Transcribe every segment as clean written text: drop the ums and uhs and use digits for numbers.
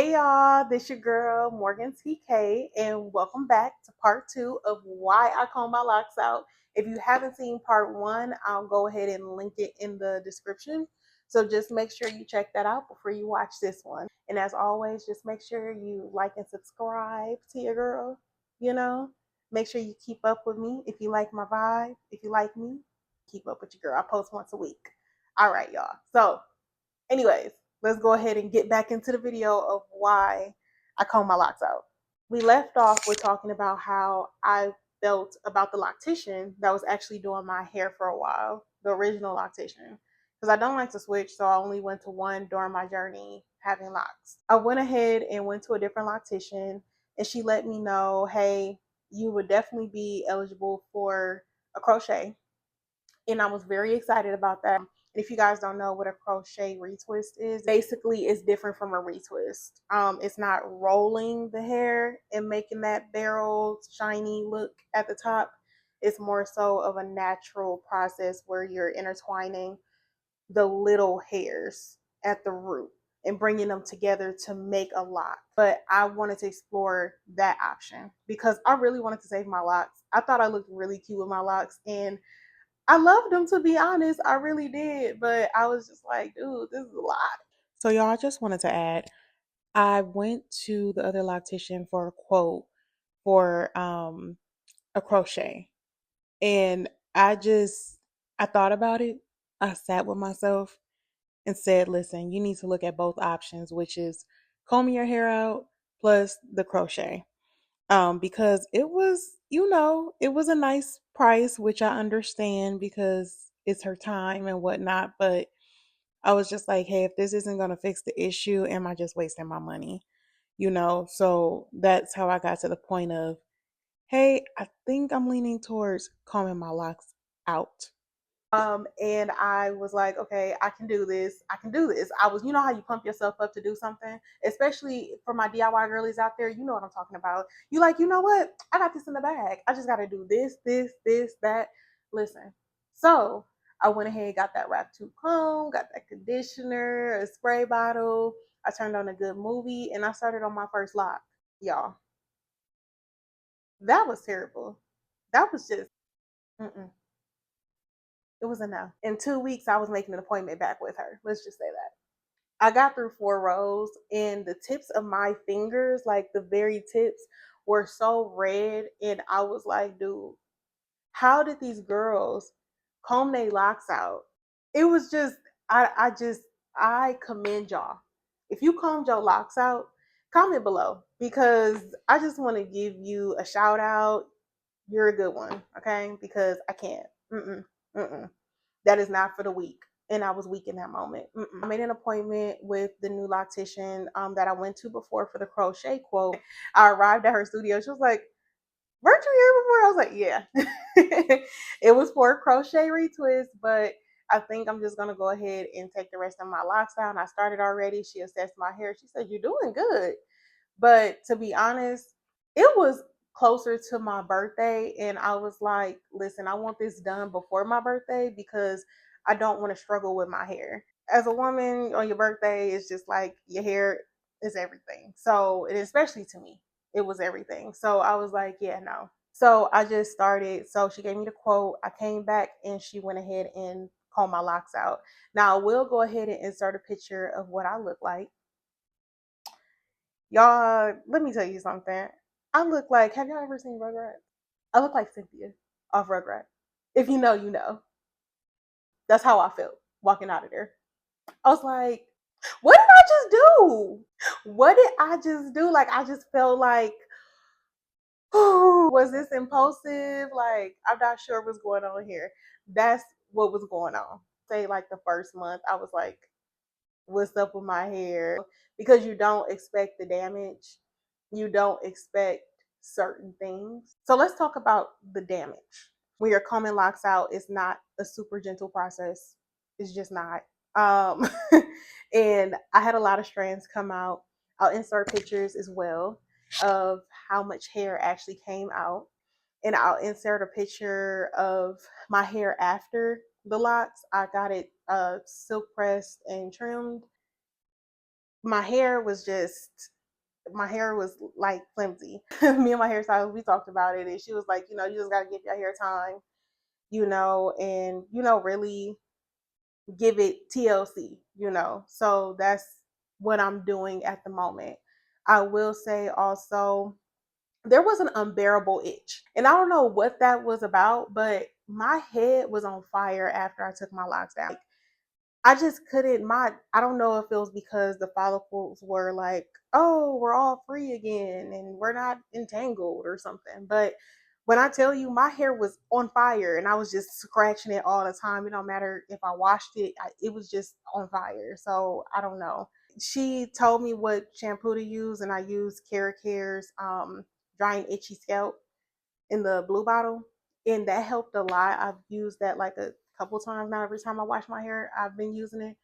Hey y'all, this your girl Morgan TK, and welcome back to part two of why I comb my locks out. If you haven't seen part one, I'll go ahead and link it in the description. So just make sure you check that out before you watch this one. And as always, just make sure you like and subscribe to your girl. You know, make sure you keep up with me if you like my vibe. If you like me, keep up with your girl. I post once a week. All right, y'all. So anyways, let's go ahead and get back into the video of why I comb my locks out. We left off with talking about how I felt about the loctician that was actually doing my hair for a while, the original loctician, because I don't like to switch, so I only went to one during my journey having locks. I went ahead and went to a different loctician, and she let me know, hey, you would definitely be eligible for a crochet, and I was very excited about that. If you guys don't know what a crochet retwist is, basically it's different from a retwist. It's not rolling the hair and making that barrel shiny look at the top. It's more so of a natural process where you're intertwining the little hairs at the root and bringing them together to make a lock. But I wanted to explore that option because I really wanted to save my locks. I thought I looked really cute with my locks, and I loved them, to be honest. I really did. But I was just like, dude, this is a lot. So, y'all, I just wanted to add, I went to the other loctician for a quote for a crochet. And I thought about it. I sat with myself and said, listen, you need to look at both options, which is combing your hair out plus the crochet. Because it was, it was a nice price, which I understand because it's her time and whatnot. But I was just like, hey, if this isn't going to fix the issue, am I just wasting my money? So that's how I got to the point of, hey, I think I'm leaning towards combing my locks out. And I was like, okay, I can do this. I can do this. I was, you know how you pump yourself up to do something, especially for my DIY girlies out there. You know what I'm talking about. You like, you know what? I got this in the bag. I just got to do this, that. Listen. So I went ahead, got that wrap tooth comb, got that conditioner, a spray bottle. I turned on a good movie, and I started on my first lock. Y'all, that was terrible. That was just, mm-mm. It was enough. In 2 weeks, I was making an appointment back with her. Let's just say that. I got through 4 rows, and the tips of my fingers, like the very tips, were so red. And I was like, dude, how did these girls comb their locks out? It was just, I commend y'all. If you combed your locks out, comment below because I just want to give you a shout out. You're a good one, okay? Because I can't. Mm-mm, mm-mm. That is not for the weak. And I was weak in that moment. Mm-mm. I made an appointment with the new loctician that I went to before for the crochet quote. I arrived at her studio. She was like, weren't you here before? I was like, yeah. It was for a crochet retwist, but I think I'm just gonna go ahead and take the rest of my locks out. I started already. She assessed my hair. She said, you're doing good. But to be honest, it was closer to my birthday. And I was like, listen, I want this done before my birthday because I don't want to struggle with my hair. As a woman on your birthday, it's just like your hair is everything. So, and especially to me, it was everything. So I was like, yeah, no. So I just started. So she gave me the quote. I came back and she went ahead and combed my locks out. Now I will go ahead and insert a picture of what I look like. Y'all, let me tell you something. I look like, have y'all ever seen Rugrats? I look like Cynthia off Rugrats. If you know, you know. That's how I felt walking out of there. I was like, what did I just do? What did I just do? Like, I just felt like, was this impulsive? Like, I'm not sure what's going on here. That's what was going on. Say, like, the first month, I was like, what's up with my hair? Because you don't expect the damage, you don't expect certain things. So let's talk about the damage. When you're combing locks out, it's not a super gentle process. It's just not. Um, and I had a lot of strands come out. I'll insert pictures as well of how much hair actually came out. And I'll insert a picture of my hair after the locks. I got it silk pressed and trimmed. my hair was just my hair was like flimsy. Me and my hairstylist, we talked about it, and she was like, you just gotta give your hair time, and really give it TLC, So that's what I'm doing at the moment. I will say also, there was an unbearable itch, and I don't know what that was about, but my head was on fire after I took my locks down. I just couldn't I don't know if it was because the follicles were like, "Oh, we're all free again and we're not entangled," or something. But when I tell you my hair was on fire and I was just scratching it all the time, it don't matter if I washed it, it was just on fire. So I don't know. She told me what shampoo to use, and I used Carecare's drying itchy scalp in the blue bottle, and that helped a lot. I've used that like a couple times now. Every time I wash my hair, I've been using it.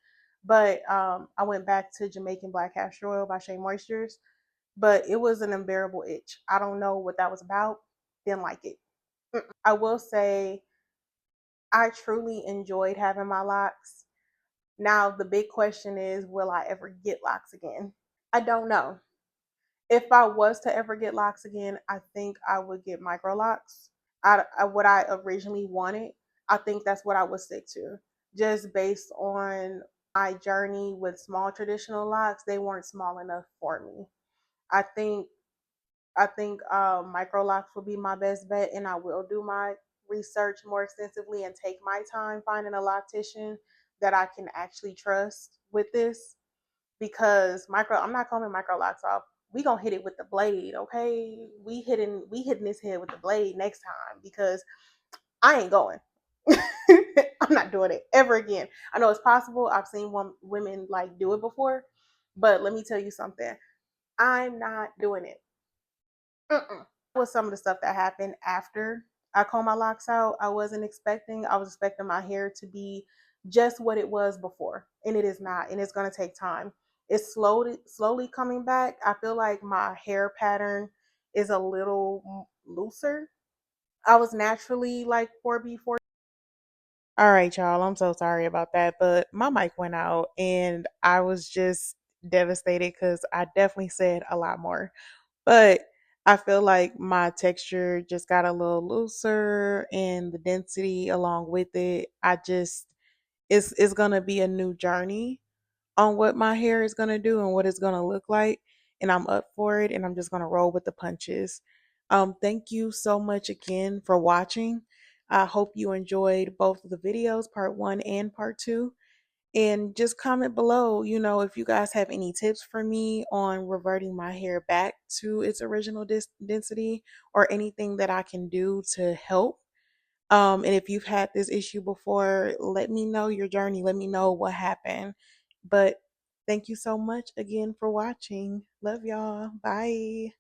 But I went back to Jamaican Black Castor Oil by Shea Moistures, but it was an unbearable itch. I don't know what that was about. Didn't like it. I will say I truly enjoyed having my locks. Now the big question is, will I ever get locks again? I don't know. If I was to ever get locks again, I think I would get micro locks. What I originally wanted, I think that's what I would stick to. Just based on my journey with small traditional locks, they weren't small enough for me. I think micro locks will be my best bet, and I will do my research more extensively and take my time finding a loctician that I can actually trust with this, because I'm not combing micro locks off. We gonna hit it with the blade, okay? We hitting this head with the blade next time, because I ain't going. I'm not doing it ever again. I know it's possible. I've seen women like do it before, but let me tell you something. I'm not doing it. Mm-mm. Was some of the stuff that happened after I combed my locks out. I wasn't expecting. I was expecting my hair to be just what it was before, and it is not. And it's gonna take time. It's slowly coming back. I feel like my hair pattern is a little looser. I was naturally like 4B4. All right, y'all. I'm so sorry about that, but my mic went out and I was just devastated because I definitely said a lot more. But I feel like my texture just got a little looser and the density along with it. It's gonna be a new journey on what my hair is gonna do and what it's gonna look like. And I'm up for it, and I'm just gonna roll with the punches. Thank you so much again for watching. I hope you enjoyed both of the videos, part one and part two. And just comment below, if you guys have any tips for me on reverting my hair back to its original density, or anything that I can do to help. And if you've had this issue before, let me know your journey. Let me know what happened. But thank you so much again for watching. Love y'all. Bye.